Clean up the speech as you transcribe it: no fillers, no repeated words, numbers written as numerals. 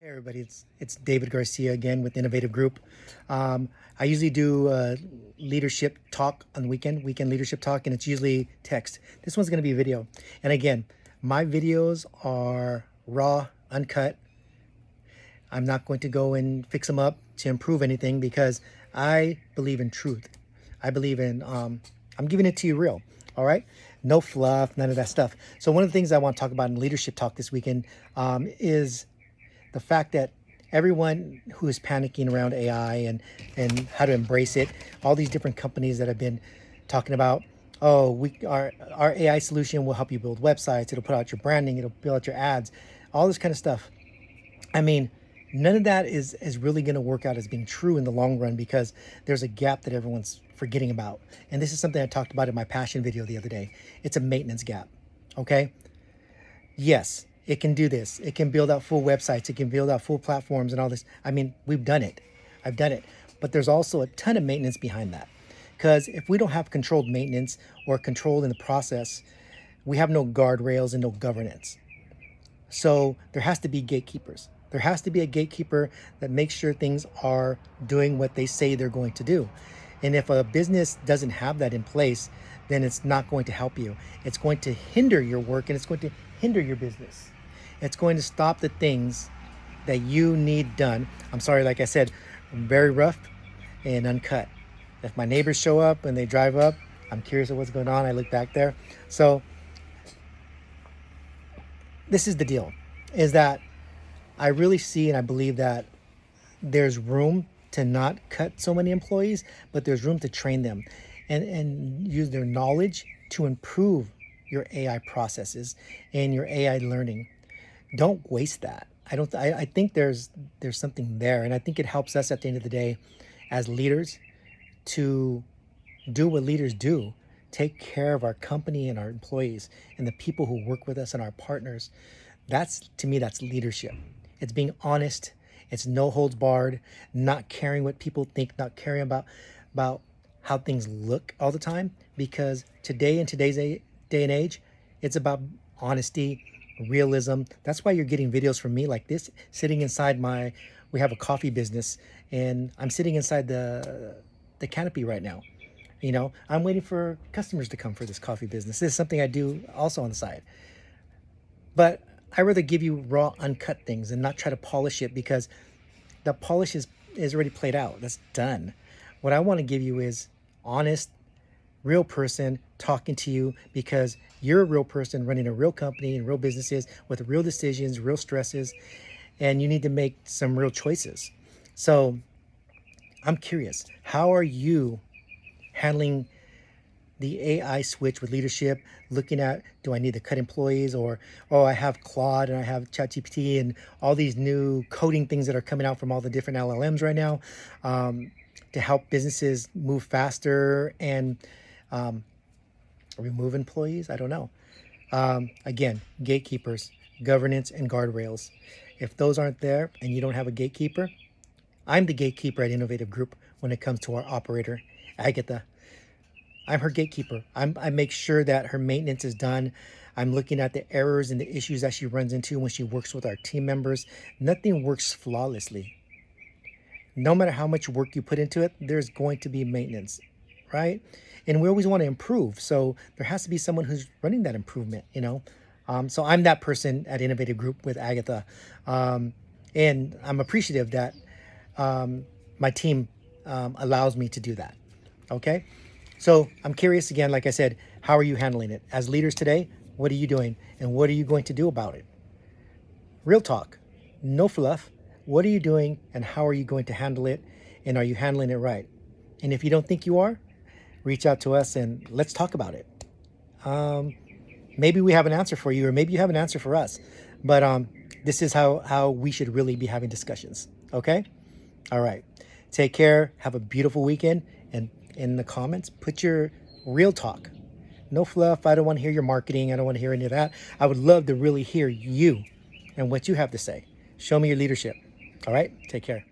Hey everybody, it's David Garcia again with Innovative Group. I usually do leadership talk on the weekend leadership talk, and it's usually text. This one's going to be video. And again, my videos are raw, uncut. I'm not going to go and fix them up to improve anything because I believe in truth. I believe in, I'm giving it to you real, all right? No fluff, none of that stuff. So one of the things I want to talk about in leadership talk this weekend is the fact that everyone who is panicking around AI and how to embrace it, all these different companies that have been talking about, oh, our AI solution will help you build websites, it'll put out your branding, it'll build out your ads, all this kind of stuff. I mean, none of that is really going to work out as being true in the long run because there's a gap that everyone's forgetting about. And this is something I talked about in my passion video the other day. It's a maintenance gap, okay? Yes, it can do this. It can build out full websites. It can build out full platforms and all this. I mean, we've done it. I've done it. But there's also a ton of maintenance behind that. Because if we don't have controlled maintenance or control in the process, we have no guardrails and no governance. So there has to be gatekeepers. There has to be a gatekeeper that makes sure things are doing what they say they're going to do. And if a business doesn't have that in place, then it's not going to help you. It's going to hinder your work and it's going to hinder your business. It's going to stop the things that you need done. I'm sorry, like I said, I'm very rough and uncut. If my neighbors show up and they drive up, I'm curious of what's going on. I look back there. So this is the deal, is that I really see and I believe that there's room to not cut so many employees, but there's room to train them and use their knowledge to improve your AI processes and your AI learning. Don't waste that. I think there's something there, and I think it helps us at the end of the day as leaders to do what leaders do, take care of our company and our employees and the people who work with us and our partners. That's, to me, that's leadership. It's being honest. It's no holds barred, not caring what people think, not caring about how things look all the time, because today, in today's day and age, it's about honesty, realism. That's why you're getting videos from me like this, sitting inside we have a coffee business, and I'm sitting inside the canopy right now. You know, I'm waiting for customers to come for this coffee business. This is something I do also on the side. But I rather give you raw, uncut things and not try to polish it, because the polish is already played out. That's done. What I want to give you is honest, real person talking to you, because you're a real person running a real company and real businesses with real decisions, real stresses, and you need to make some real choices. So I'm curious, how are you handling the AI switch with leadership, looking at, do I need to cut employees, or, oh, I have Claude and I have ChatGPT and all these new coding things that are coming out from all the different LLMs right now to help businesses move faster and remove employees? I don't know. Again, gatekeepers, governance, and guardrails. If those aren't there and you don't have a gatekeeper, I'm the gatekeeper at Innovative Group when it comes to our operator, Agatha. I'm her gatekeeper. I make sure that her maintenance is done. I'm looking at the errors and the issues that she runs into when she works with our team members. Nothing works flawlessly. No matter how much work you put into it, there's going to be maintenance, right? And we always want to improve. So there has to be someone who's running that improvement, you know? So I'm that person at Innovative Group with Agatha. And I'm appreciative that my team allows me to do that, okay? So I'm curious again, like I said, how are you handling it? As leaders today, what are you doing? And what are you going to do about it? Real talk, no fluff. What are you doing and how are you going to handle it? And are you handling it right? And if you don't think you are, reach out to us and let's talk about it. Maybe we have an answer for you, or maybe you have an answer for us. But this is how we should really be having discussions, okay? All right. Take care. Have a beautiful weekend. And in the comments, put your real talk. No fluff. I don't want to hear your marketing. I don't want to hear any of that. I would love to really hear you and what you have to say. Show me your leadership. All right. Take care.